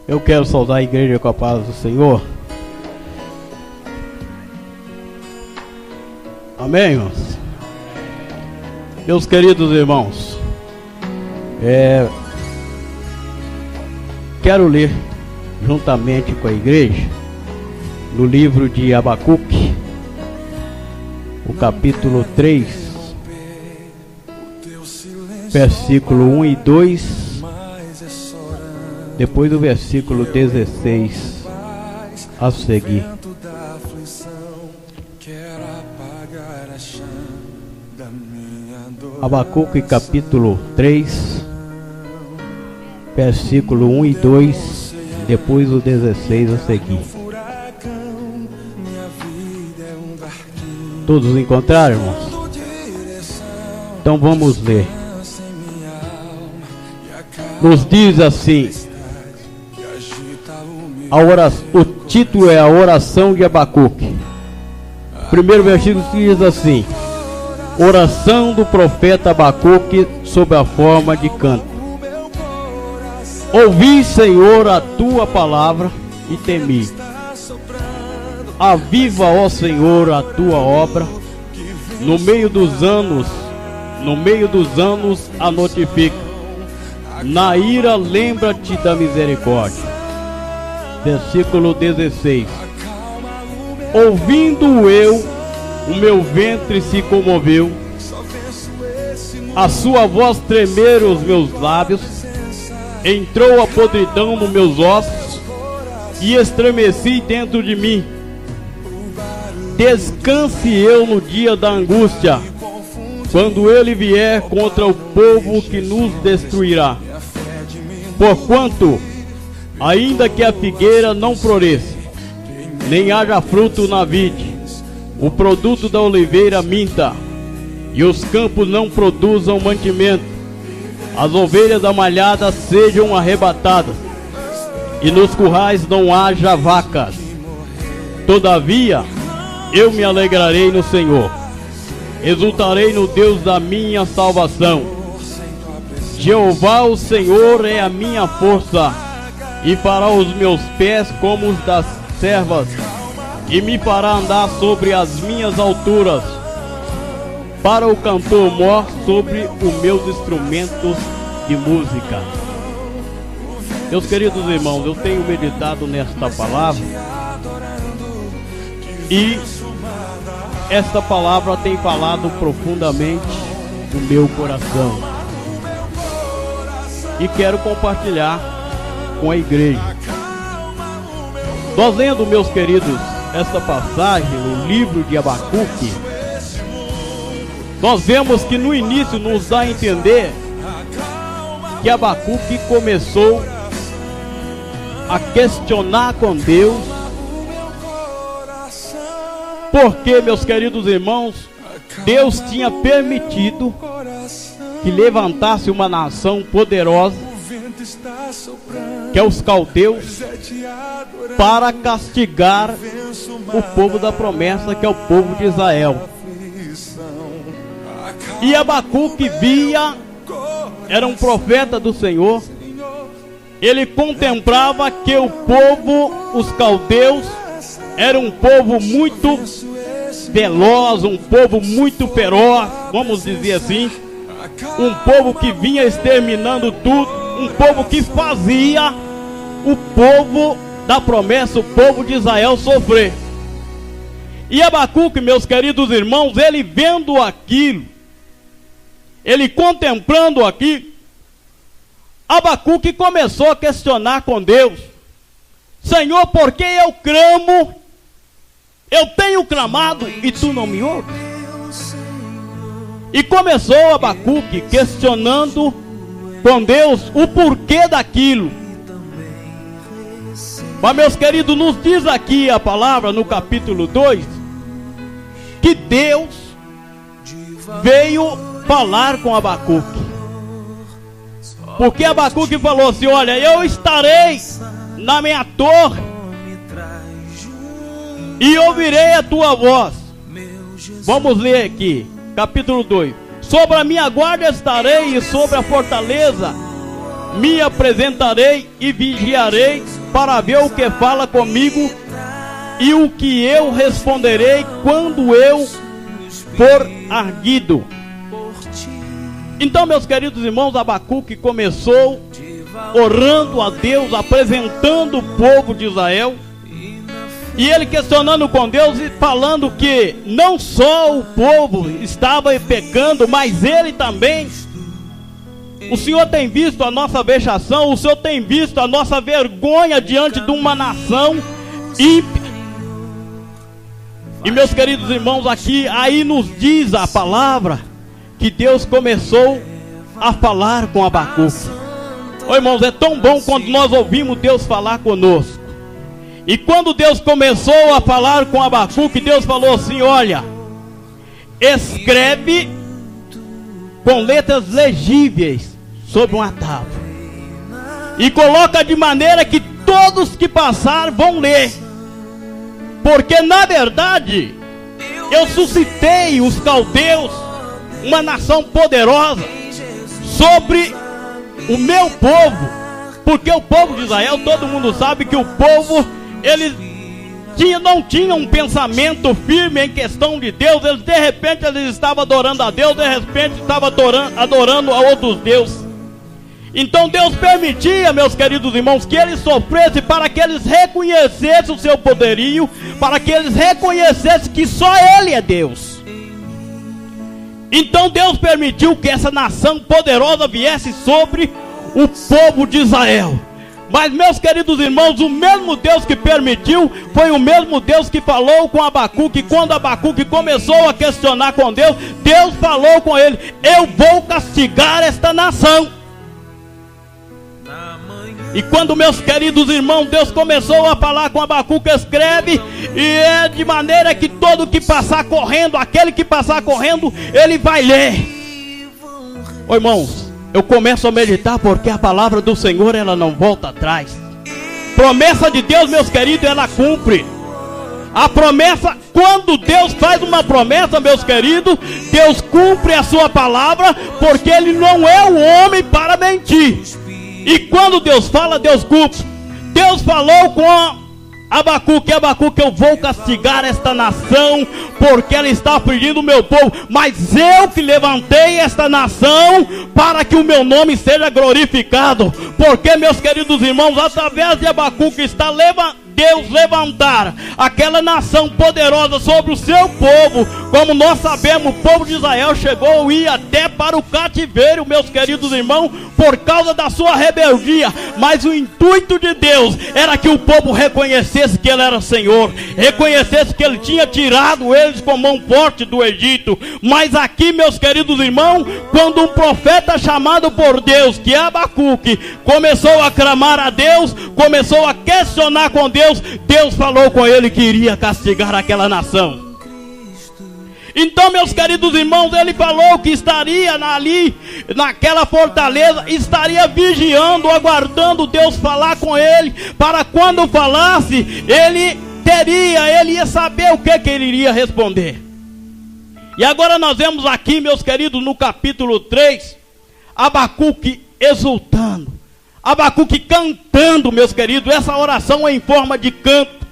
Eu quero saudar a igreja com a paz do Senhor. Amém, irmãos? Meus queridos irmãos, quero ler juntamente com a igreja no livro de Abacuque, o capítulo 3, versículo 1 e 2, depois do versículo 16 a seguir. Abacuque capítulo 3, versículo 1 e 2, depois o 16 a seguir. Todos encontraram, irmãos? Então vamos ler. Nos diz assim, o título é a oração de Abacuque. O primeiro versículo diz assim: oração do profeta Abacuque sob a forma de canto. Ouvi, Senhor, a tua palavra e temi. Aviva, ó Senhor, a tua obra. No meio dos anos a notifica. Na ira lembra-te da misericórdia. Versículo 16. Ouvindo eu, o meu ventre se comoveu, a sua voz tremeram os meus lábios, entrou a podridão nos meus ossos, e estremeci dentro de mim. Descanse eu no dia da angústia, quando ele vier contra o povo que nos destruirá. Porquanto, ainda que a figueira não floresça, nem haja fruto na vide, o produto da oliveira minta, e os campos não produzam mantimento, as ovelhas da malhada sejam arrebatadas, e nos currais não haja vacas. Todavia, eu me alegrarei no Senhor, exultarei no Deus da minha salvação. Jeová, o Senhor, é a minha força, e fará os meus pés como os das servas, e me fará andar sobre as minhas alturas, para o cantor mor sobre os meus instrumentos de música. Meus queridos irmãos, eu tenho meditado nesta palavra, e esta palavra tem falado profundamente no meu coração, e quero compartilhar com a igreja. Nós lendo, meus queridos, esta passagem no livro de Abacuque, nós vemos que no início nos dá a entender que Abacuque começou a questionar com Deus, porque, meus queridos irmãos, Deus tinha permitido que levantasse uma nação poderosa, que é os caldeus, para castigar o povo da promessa, que é o povo de Israel. E Abacuque via, era um profeta do Senhor, ele contemplava que o povo, os caldeus, era um povo muito veloz, um povo muito feroz, vamos dizer assim, um povo que vinha exterminando tudo, um povo que fazia o povo da promessa, o povo de Israel sofrer. E Abacuque, meus queridos irmãos, ele vendo aquilo, ele contemplando aquilo, Abacuque começou a questionar com Deus: Senhor, por que eu clamo? Eu tenho clamado e tu não me ouves? E começou Abacuque questionando com Deus o porquê daquilo. Mas, meus queridos, nos diz aqui a palavra no capítulo 2 que Deus veio falar com Abacuque, porque Abacuque falou assim: olha, eu estarei na minha torre e ouvirei a tua voz. Vamos ler aqui, capítulo 2. Sobre a minha guarda estarei, e sobre a fortaleza me apresentarei e vigiarei para ver o que fala comigo e o que eu responderei quando eu for arguido. Então, meus queridos irmãos, Abacuque começou orando a Deus, apresentando o povo de Israel, e ele questionando com Deus e falando que não só o povo estava pecando, mas ele também. O Senhor tem visto a nossa vexação, o Senhor tem visto a nossa vergonha diante de uma nação ímpia. E meus queridos irmãos, aí nos diz a palavra que Deus começou a falar com Abacuque. Ô irmãos, é tão bom quando nós ouvimos Deus falar conosco. E quando Deus começou a falar com Abacuque, Deus falou assim: olha, escreve com letras legíveis sobre uma tábua e coloca de maneira que todos que passar vão ler, porque na verdade eu suscitei os caldeus, uma nação poderosa, sobre o meu povo. Porque o povo de Israel, todo mundo sabe que o povo, eles não tinham um pensamento firme em questão de Deus. Eles, de repente, eles estavam adorando a Deus, de repente estavam adorando a outros deuses. Então Deus permitia, meus queridos irmãos, que eles sofressem para que eles reconhecessem o seu poderio, para que eles reconhecessem que só Ele é Deus. Então Deus permitiu que essa nação poderosa viesse sobre o povo de Israel. Mas, meus queridos irmãos, o mesmo Deus que permitiu foi o mesmo Deus que falou com Abacuque. Quando Abacuque começou a questionar com Deus, Deus falou com ele: eu vou castigar esta nação. E quando, meus queridos irmãos, Deus começou a falar com Abacuque, escreve, e é de maneira que todo que passar correndo, aquele que passar correndo, ele vai ler. Ô irmãos, eu começo a meditar porque a palavra do Senhor, ela não volta atrás. Promessa de Deus, meus queridos, ela cumpre. A promessa, quando Deus faz uma promessa, meus queridos, Deus cumpre a sua palavra, porque Ele não é o homem para mentir. E quando Deus fala, Deus cumpre. Deus falou com Abacuque: Abacuque, eu vou castigar esta nação, porque ela está afligindo o meu povo. Mas eu que levantei esta nação para que o meu nome seja glorificado. Porque, meus queridos irmãos, através de Abacuque está Deus levantar aquela nação poderosa sobre o seu povo. Como nós sabemos, o povo de Israel chegou a ir até para o cativeiro, meus queridos irmãos, por causa da sua rebeldia. Mas o intuito de Deus era que o povo reconhecesse que Ele era Senhor, reconhecesse que Ele tinha tirado eles com mão forte do Egito. Mas aqui, meus queridos irmãos, quando um profeta chamado por Deus, que é Abacuque, começou a clamar a Deus, começou a questionar com Deus, Deus falou com ele que iria castigar aquela nação. Então, meus queridos irmãos, ele falou que estaria ali, naquela fortaleza, estaria vigiando, aguardando Deus falar com ele, para quando falasse, ele ia saber o que ele iria responder. E agora nós vemos aqui, meus queridos, no capítulo 3, Abacuque exultando, Abacuque cantando, meus queridos. Essa oração é em forma de canto.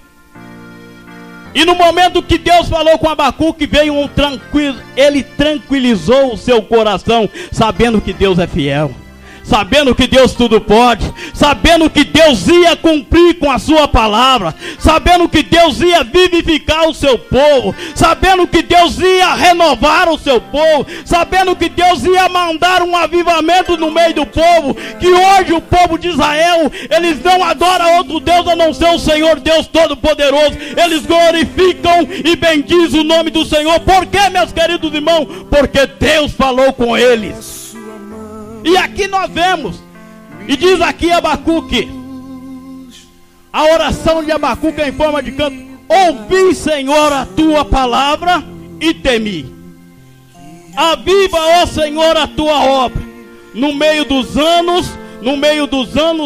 E no momento que Deus falou com Abacuque, veio um tranquilo. Ele tranquilizou o seu coração, sabendo que Deus é fiel, sabendo que Deus tudo pode, sabendo que Deus ia cumprir com a sua palavra, sabendo que Deus ia vivificar o seu povo, sabendo que Deus ia renovar o seu povo, sabendo que Deus ia mandar um avivamento no meio do povo, que hoje o povo de Israel, eles não adoram outro Deus a não ser o Senhor Deus Todo-Poderoso. Eles glorificam e bendizem o nome do Senhor. Por quê, meus queridos irmãos? Porque Deus falou com eles. E aqui nós vemos, e diz aqui Abacuque, a oração de Abacuque é em forma de canto: ouvi, Senhor, a tua palavra e temi. Aviva, ó Senhor, a tua obra. No meio dos anos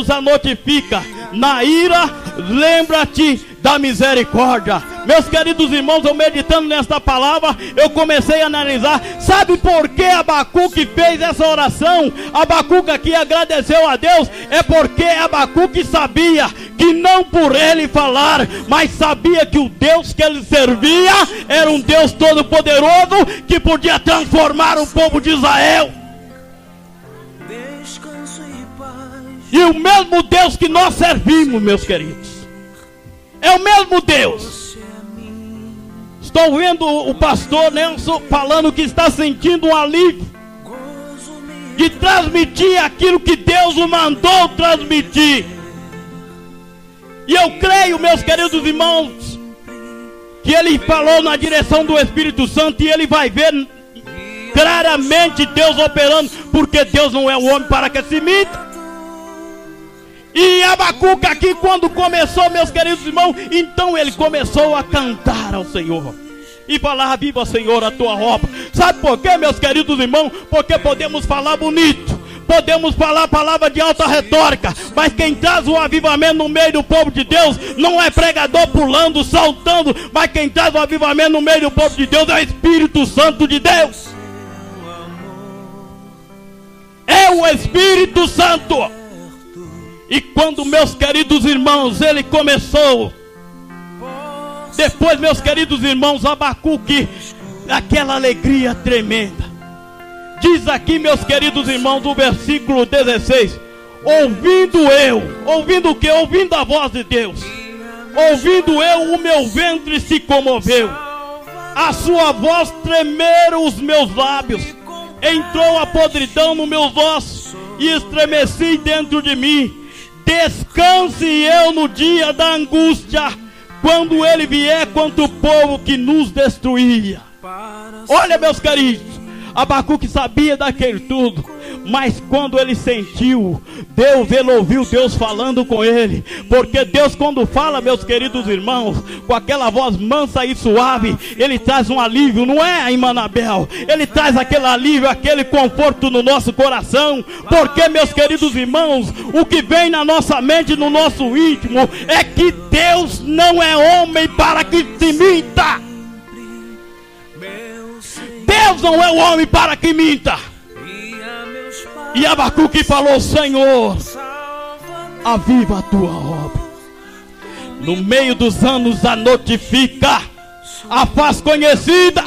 a notifica. Na ira, lembra-te da misericórdia. Meus queridos irmãos, eu meditando nesta palavra, eu comecei a analisar. Sabe por que Abacuque fez essa oração? Abacuque aqui agradeceu a Deus. É porque Abacuque sabia que não por ele falar, mas sabia que o Deus que ele servia era um Deus todo-poderoso, que podia transformar o povo de Israel. E o mesmo Deus que nós servimos, meus queridos, é o mesmo Deus. Estou vendo o pastor Nelson falando que está sentindo um alívio de transmitir aquilo que Deus o mandou transmitir. E eu creio, meus queridos irmãos, que ele falou na direção do Espírito Santo, e ele vai ver claramente Deus operando, porque Deus não é o homem para que se minta. E Abacuque aqui, quando começou, meus queridos irmãos, então ele começou a cantar ao Senhor e falar: viva, Senhor, a tua obra. Sabe por quê, meus queridos irmãos? Porque podemos falar bonito, podemos falar palavra de alta retórica, mas quem traz o avivamento no meio do povo de Deus não é pregador pulando, saltando, mas quem traz o avivamento no meio do povo de Deus é o Espírito Santo de Deus. É o Espírito Santo. E quando, meus queridos irmãos, ele começou, depois, meus queridos irmãos, Abacuque, aquela alegria tremenda. Diz aqui, meus queridos irmãos, o versículo 16: ouvindo o que? Ouvindo a voz de Deus. Ouvindo eu, o meu ventre se comoveu, a sua voz tremeram os meus lábios, entrou a podridão nos meus ossos e estremeci dentro de mim. Descanse eu no dia da angústia, quando ele vier contra o povo que nos destruía. Olha, meus queridos, Abacuque sabia daquele tudo, mas quando ele sentiu Deus, ele ouviu Deus falando com ele. Porque Deus, quando fala, meus queridos irmãos, com aquela voz mansa e suave, ele traz um alívio, não é, Imanabel? Ele traz aquele alívio, aquele conforto no nosso coração. Porque, meus queridos irmãos, o que vem na nossa mente, no nosso íntimo, é que Deus não é homem para que se minta. Deus não é o homem para que minta. E Abacuque falou: Senhor, aviva a tua obra. No meio dos anos a notifica, a faz conhecida.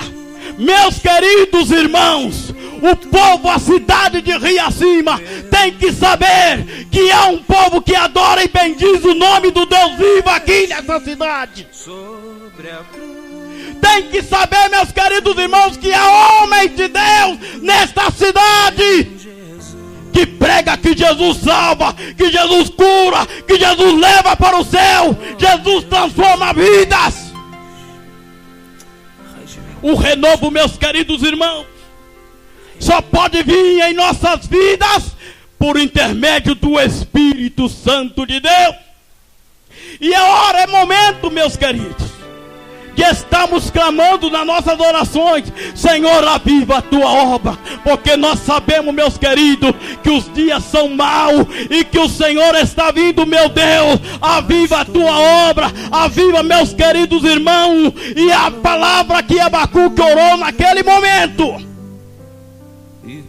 Meus queridos irmãos, o povo, a cidade de Rio Acima, tem que saber que há um povo que adora e bendiz o nome do Deus vivo aqui nessa cidade. Tem que saber, meus queridos irmãos, que há homens de Deus nesta cidade que prega que Jesus salva, que Jesus cura, que Jesus leva para o céu, Jesus transforma vidas. O renovo, meus queridos irmãos, só pode vir em nossas vidas por intermédio do Espírito Santo de Deus. E é hora, é momento, meus queridos, que estamos clamando nas nossas orações: Senhor, aviva a tua obra. Porque nós sabemos, meus queridos, que os dias são maus e que o Senhor está vindo, meu Deus. Aviva a tua obra, aviva, meus queridos irmãos. E a palavra que Abacuque orou naquele momento,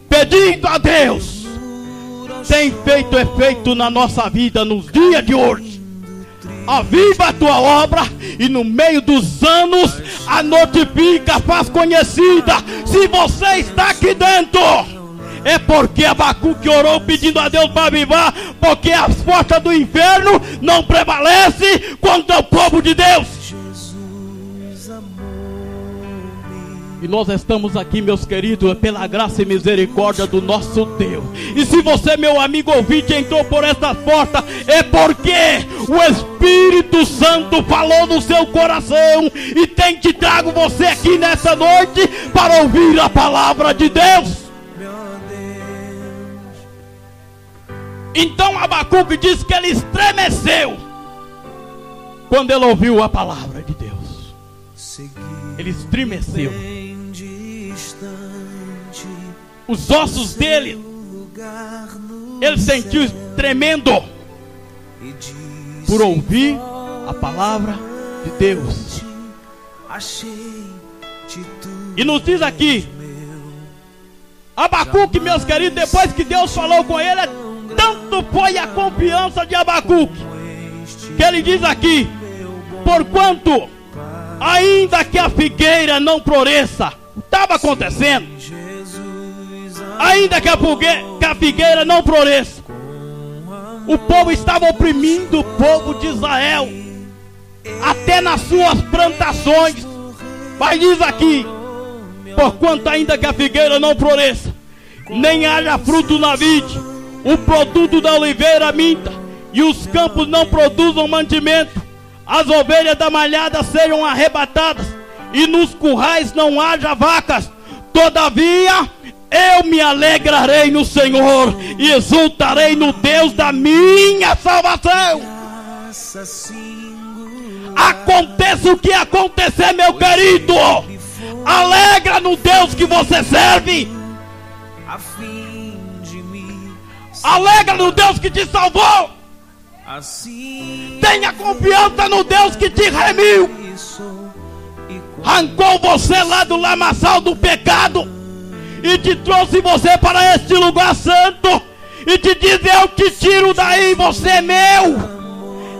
pedindo a Deus, tem feito efeito na nossa vida nos dias de hoje. Aviva a tua obra, e no meio dos anos a notifica, faz conhecida. Se você está aqui dentro, é porque Abacuque orou pedindo a Deus para avivar. Porque as portas do inferno não prevalecem contra o povo de Deus. E nós estamos aqui, meus queridos, pela graça e misericórdia do nosso Deus. E se você, meu amigo ouvinte, entrou por essa porta, é porque o Espírito Santo falou no seu coração e tem te trago você aqui nessa noite para ouvir a palavra de Deus. Então Abacuque diz que ele estremeceu quando ele ouviu a palavra de Deus. Ele estremeceu. Os ossos dele, ele sentiu tremendo por ouvir a palavra de Deus. E nos diz aqui, Abacuque, meus queridos, depois que Deus falou com ele, tanto foi a confiança de Abacuque, que ele diz aqui: porquanto, ainda que a figueira não floresça, estava acontecendo, ainda que a figueira não floresça, o povo estava oprimindo o povo de Israel, até nas suas plantações. Mas diz aqui: porquanto ainda que a figueira não floresça, nem haja fruto na vide, o produto da oliveira minta, e os campos não produzam mantimento, as ovelhas da malhada sejam arrebatadas, e nos currais não haja vacas, todavia eu me alegrarei no Senhor, e exultarei no Deus da minha salvação. Aconteça o que acontecer, meu querido, alegra no Deus que você serve, alegra no Deus que te salvou, tenha confiança no Deus que te remiu, arrancou você lá do lamaçal do pecado e te trouxe você para este lugar santo, e te diz: eu te tiro daí, você é meu,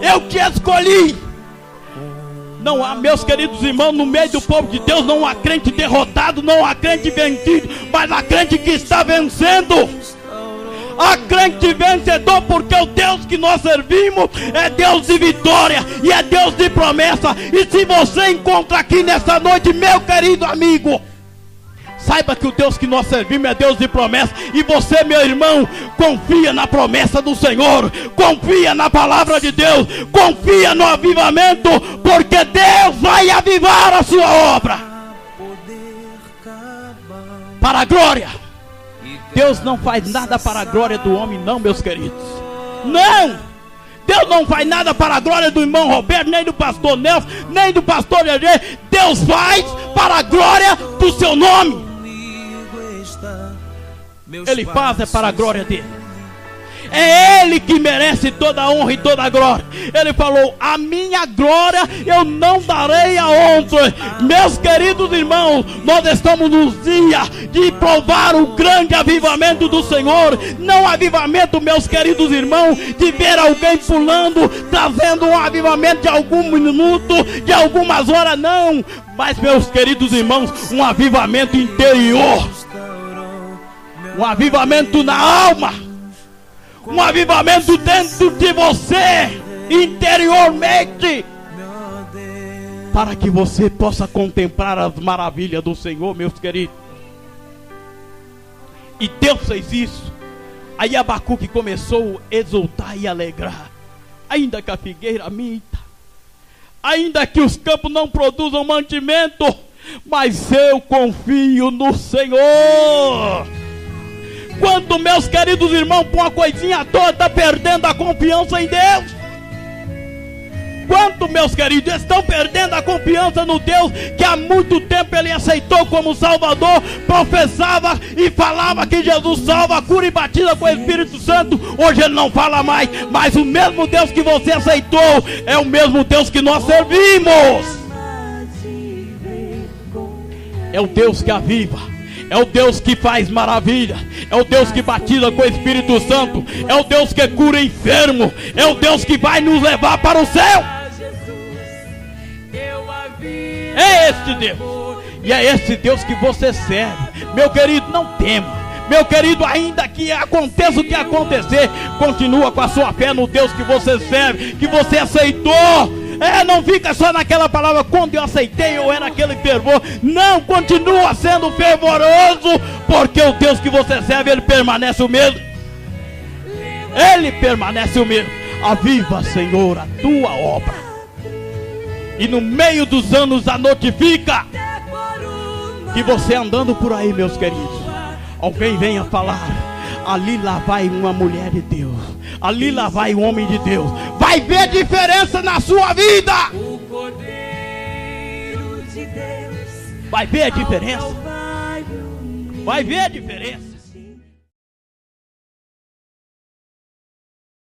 eu te escolhi. Não há, meus queridos irmãos, no meio do povo de Deus não há crente derrotado, não há crente vencido, mas há crente que está vencendo. Há crente vencedor, porque o Deus que nós servimos é Deus de vitória e é Deus de promessa. E se você encontra aqui nessa noite, meu querido amigo, saiba que o Deus que nós servimos é Deus de promessa. E você, meu irmão, confia na promessa do Senhor, confia na palavra de Deus, confia no avivamento, porque Deus vai avivar a sua obra para a glória. Deus não faz nada para a glória do homem, não, meus queridos. Não! Deus não faz nada para a glória do irmão Roberto, nem do pastor Nelson, nem do pastor Gegê. Deus faz para a glória do seu nome. Ele faz é para a glória dele. É Ele que merece toda a honra e toda a glória. Ele falou: a minha glória eu não darei a outro. Meus queridos irmãos, nós estamos nos dias de provar o grande avivamento do Senhor. Não avivamento, meus queridos irmãos, de ver alguém pulando, trazendo um avivamento de algum minuto, de algumas horas, não. Mas, meus queridos irmãos, um avivamento interior, um avivamento na alma, um avivamento dentro de você, interiormente, para que você possa contemplar as maravilhas do Senhor, meus queridos. E Deus fez isso. Aí Abacuque começou a exultar e alegrar. Ainda que a figueira minta, ainda que os campos não produzam mantimento, mas eu confio no Senhor. Quando, meus queridos irmãos, por uma coisinha toda, está perdendo a confiança em Deus. Quanto, meus queridos, estão perdendo a confiança no Deus que há muito tempo ele aceitou como Salvador, professava e falava que Jesus salva, cura e batiza com o Espírito Santo. Hoje ele não fala mais, mas o mesmo Deus que você aceitou é o mesmo Deus que nós servimos. É o Deus que aviva, é o Deus que faz maravilha, é o Deus que batiza com o Espírito Santo, é o Deus que cura enfermo, é o Deus que vai nos levar para o céu. É este Deus, e é este Deus que você serve. Meu querido, não tema. Meu querido, ainda que aconteça o que acontecer, continua com a sua fé no Deus que você serve, que você aceitou. Não fica só naquela palavra: quando eu aceitei eu era aquele fervor. Não, continua sendo fervoroso, porque o Deus que você serve, Ele permanece o mesmo. Ele permanece o mesmo. Aviva, Senhor, a tua obra, e no meio dos anos a notifica. Que você andando por aí, meus queridos, alguém venha falar: ali lá vai uma mulher de Deus, ali lá vai um homem de Deus. Vai ver diferença na sua vida. Vai ver a diferença. Vai ver a diferença.